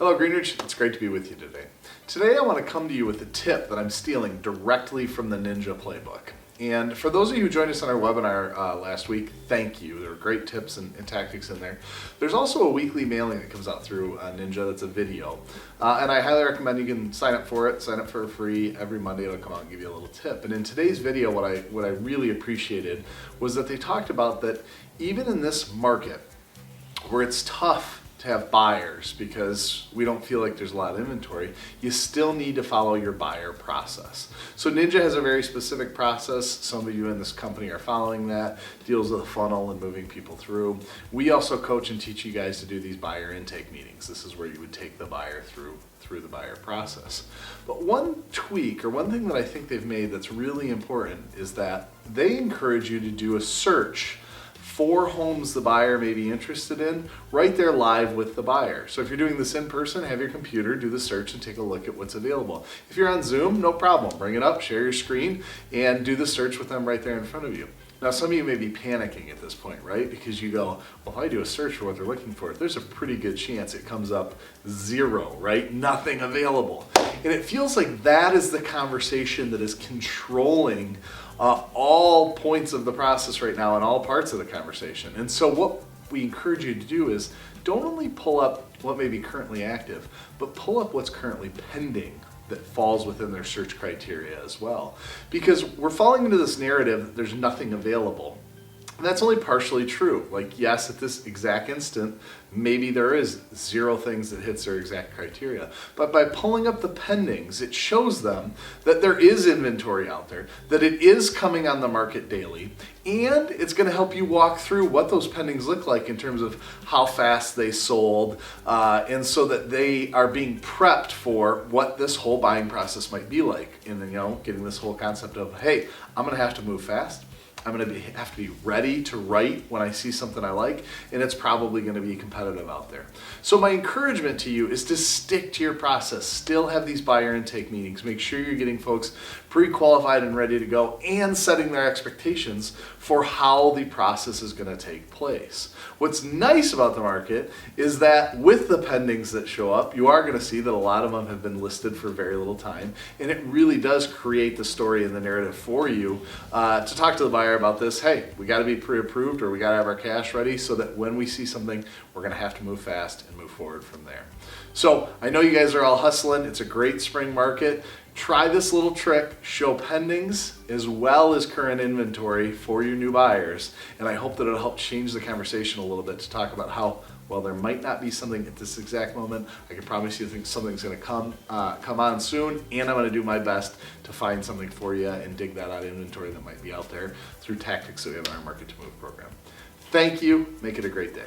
Hello Greenridge, it's great to be with you today. Today I want to come to you with a tip that I'm stealing directly from the Ninja Playbook. And for those of you who joined us on our webinar last week, thank you. There were great tips and tactics in there. There's also a weekly mailing that comes out through Ninja that's a video. And I highly recommend you can sign up for it, sign up for free. Every Monday it'll come out and give you a little tip. And in today's video, what I really appreciated was that they talked about that even in this market where it's tough to have buyers because we don't feel like there's a lot of inventory, you still need to follow your buyer process. So Ninja has a very specific process. Some of you in this company are following that, deals with a funnel and moving people through. We also coach and teach you guys to do these buyer intake meetings. This is where you would take the buyer through the buyer process. But one tweak or one thing that I think they've made that's really important is that they encourage you to do a search for homes the buyer may be interested in right there live with the buyer. So if you're doing this in person, have your computer do the search and take a look at what's available. If you're on Zoom, no problem. Bring it up, share your screen, and do the search with them right there in front of you. Now some of you may be panicking at this point, right? Because you go, well, if I do a search for what they're looking for, there's a pretty good chance it comes up 0, right? Nothing available. And it feels like that is the conversation that is controlling all points of the process right now and all parts of the conversation. And so what we encourage you to do is don't only pull up what may be currently active, but pull up what's currently pending that falls within their search criteria as well. Because we're falling into this narrative that there's nothing available. And that's only partially true. Like, yes, at this exact instant, maybe there is 0 things that hits their exact criteria. But by pulling up the pendings, it shows them that there is inventory out there, that it is coming on the market daily, and it's going to help you walk through what those pendings look like in terms of how fast they sold, and so that they are being prepped for what this whole buying process might be like. And then, getting this whole concept of, hey, I'm going to have to move fast. I'm going to have to be ready to write when I see something I like, and it's probably going to be competitive out there. So my encouragement to you is to stick to your process. Still have these buyer intake meetings. Make sure you're getting folks pre-qualified and ready to go and setting their expectations for how the process is going to take place. What's nice about the market is that with the pendings that show up, you are going to see that a lot of them have been listed for very little time, and it really does create the story and the narrative for you to talk to the buyer about this. Hey, we got to be pre-approved, or we got to have our cash ready so that when we see something, we're going to have to move fast and move forward from there. So I know you guys are all hustling. It's a great spring market. Try this little trick, show pendings as well as current inventory for your new buyers, and I hope that it'll help change the conversation a little bit to talk about how, well, there might not be something at this exact moment. I can promise you something's going to come on soon, and I'm going to do my best to find something for you and dig that out of inventory that might be out there through tactics that we have in our Market to Move program. Thank you. Make it a great day.